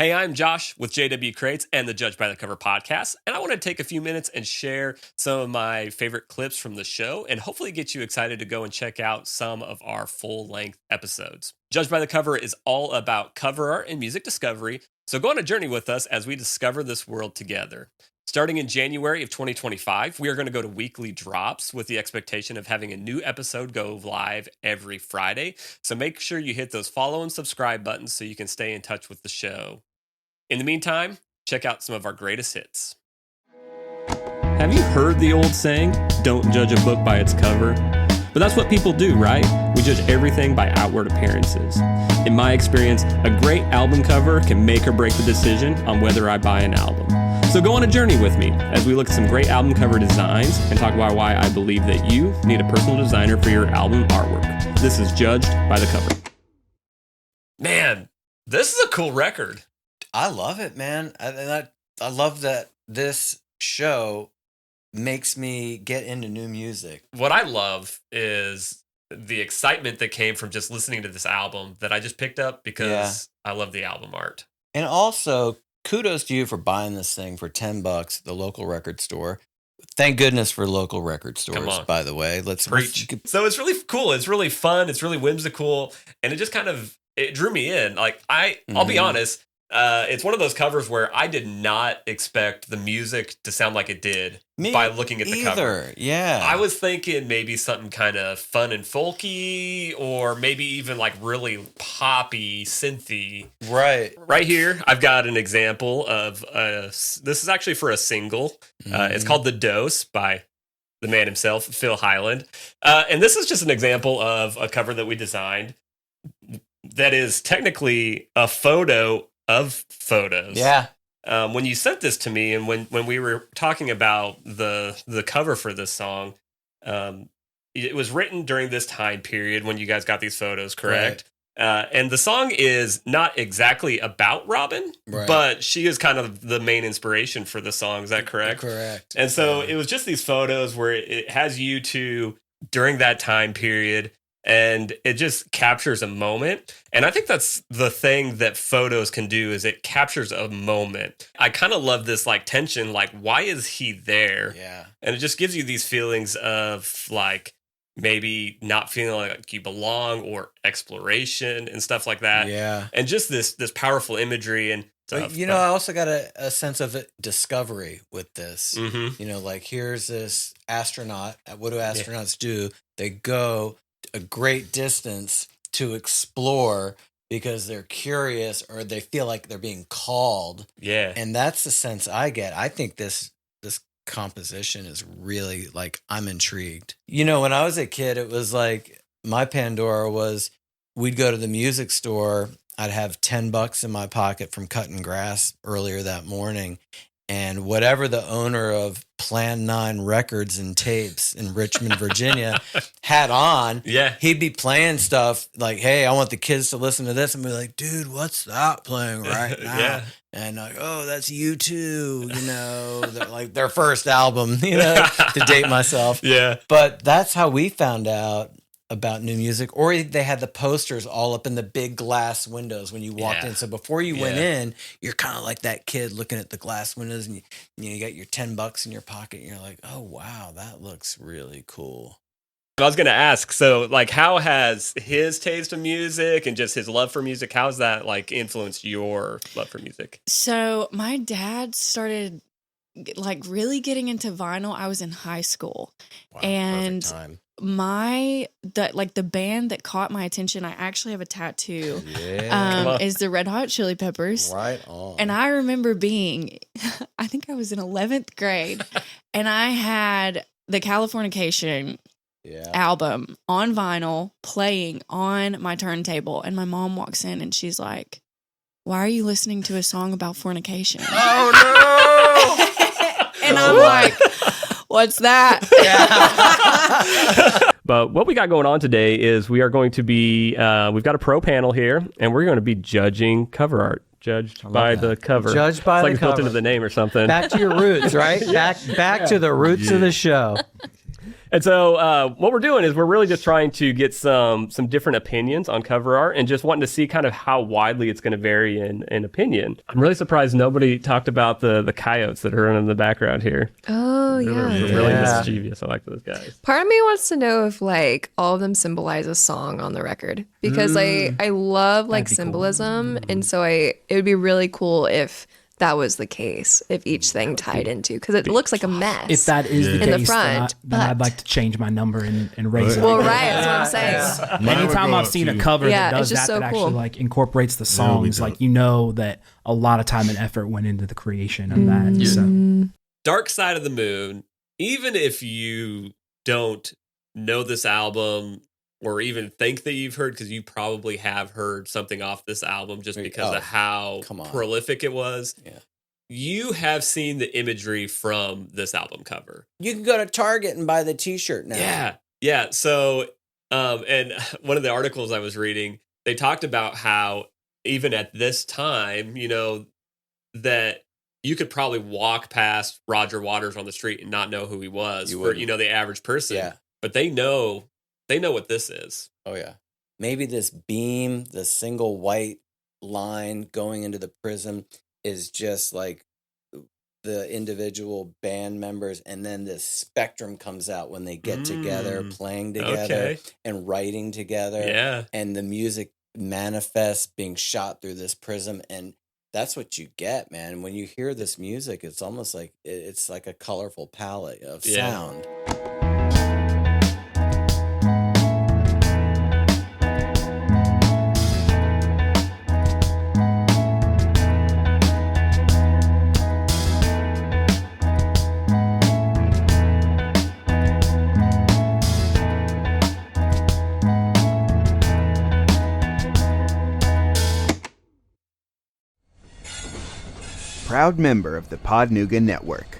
Hey, I'm Josh with JW Crates and the Judge by the Cover podcast, and I want to take a few minutes and share some of my favorite clips from the show and hopefully get you excited to go and check out some of our full-length episodes. Judge by the Cover is all about cover art and music discovery, so go on a journey with us as we discover this world together. Starting in January of 2025, we are going to go to weekly drops with the expectation of having a new episode go live every Friday. So make sure you hit those follow and subscribe buttons so you can stay in touch with the show. In the meantime, check out some of our greatest hits. Have you heard the old saying, don't judge a book by its cover? But that's what people do, right? We judge everything by outward appearances. In my experience, a great album cover can make or break the decision on whether I buy an album. So go on a journey with me as we look at some great album cover designs and talk about why I believe that you need a personal designer for your album artwork. This is Judged by the Cover. Man, this is a cool record. I love it, man. I love that this show makes me get into new music. What I love is the excitement that came from just listening to this album that I just picked up because I love the album art. And also, kudos to you for buying this thing for $10 at the local record store. Thank goodness for local record stores, by the way. Let's preach. So it's really cool. It's really fun. It's really whimsical. And it just kind of, it drew me in. Like, I'll be honest, it's one of those covers where I did not expect the music to sound like it did by looking at the cover. Yeah. I was thinking maybe something kind of fun and folky, or maybe even like really poppy, synthy. Right. Right here, I've got an example of this is actually for a single. It's called The Dose by the man himself, Phil Hyland. And this is just an example of a cover that we designed that is technically a photo of photos. Yeah. When you sent this to me, and when we were talking about the cover for this song, it was written during this time period when you guys got these photos, correct? Right. And the song is not exactly about Robin, but she is kind of the main inspiration for the song. Is that correct? Correct. And so it was just these photos where it has you two during that time period. And it just captures a moment. And I think that's the thing that photos can do, is it captures a moment. I kind of love this like tension, like, why is he there? Yeah. And it just gives you these feelings of like maybe not feeling like you belong, or exploration and stuff like that. Yeah. And just this powerful imagery and stuff. You know, I also got a sense of discovery with this. Mm-hmm. You know, like, here's this astronaut. What do astronauts do? They go a great distance to explore because they're curious, or they feel like they're being called. Yeah. And that's the sense I get. I think this composition is really, like, I'm intrigued. You know, when I was a kid, it was like my Pandora was, we'd go to the music store. I'd have $10 in my pocket from cutting grass earlier that morning. And whatever the owner of Plan 9 Records and Tapes in Richmond, Virginia had on, he'd be playing stuff like, hey, I want the kids to listen to this. And be like, dude, what's that playing right now? And like, oh, that's U2, you know, like their first album, you know, to date myself. Yeah. But that's how we found out about new music. Or they had the posters all up in the big glass windows when you walked in. So before you went in, you're kind of like that kid looking at the glass windows, and you got your $10 in your pocket, and you're like, oh wow, that looks really cool. I was going to ask, so like, how has his taste of music and just his love for music, how's that like influenced your love for music? So my dad started like really getting into vinyl. I was in high school. Wow, and perfect time. The band that caught my attention, I actually have a tattoo, is the Red Hot Chili Peppers. Right on. And I remember I think I was in 11th grade, and I had the Californication album on vinyl playing on my turntable, and my mom walks in and she's like, why are you listening to a song about fornication? Oh no! And I'm like, what's that? But what we got going on today is we are going to be, we've got a pro panel here, and we're going to be judging cover art. Judged by the cover. Judged by the cover. It's like it's built into the name or something. Back to your roots, right? Back to the roots of the show. And so what we're doing is we're really just trying to get some different opinions on cover art and just wanting to see kind of how widely it's going to vary in opinion. I'm really surprised nobody talked about the coyotes that are running in the background here. Oh, They're really mischievous. I like those guys. Part of me wants to know if like all of them symbolize a song on the record, because I love like symbolism, cool. And so it would be really cool if that was the case, if each thing tied into, because it looks like a mess. If that is the in case, the front, then I'd like to change my number and raise it. Well, right, that's what I'm saying. Anytime I've seen a cover that does that, so that cool. actually like incorporates the songs, like you know that a lot of time and effort went into the creation of that. So. Dark Side of the Moon, even if you don't know this album or even think that you've heard, because you probably have heard something off this album just because of how prolific it was. Yeah. You have seen the imagery from this album cover. You can go to Target and buy the t-shirt now. Yeah. Yeah. So, and one of the articles I was reading, they talked about how even at this time, you know, that you could probably walk past Roger Waters on the street and not know who he was for, you know, the average person. Yeah. But they know what this is. Oh, yeah. Maybe this beam, the single white line going into the prism is just like the individual band members. And then this spectrum comes out when they get together, playing together and writing together. Yeah. And the music manifests being shot through this prism. And that's what you get, man. When you hear this music, it's almost like it's like a colorful palette of sound. Proud member of the Podnuga Network.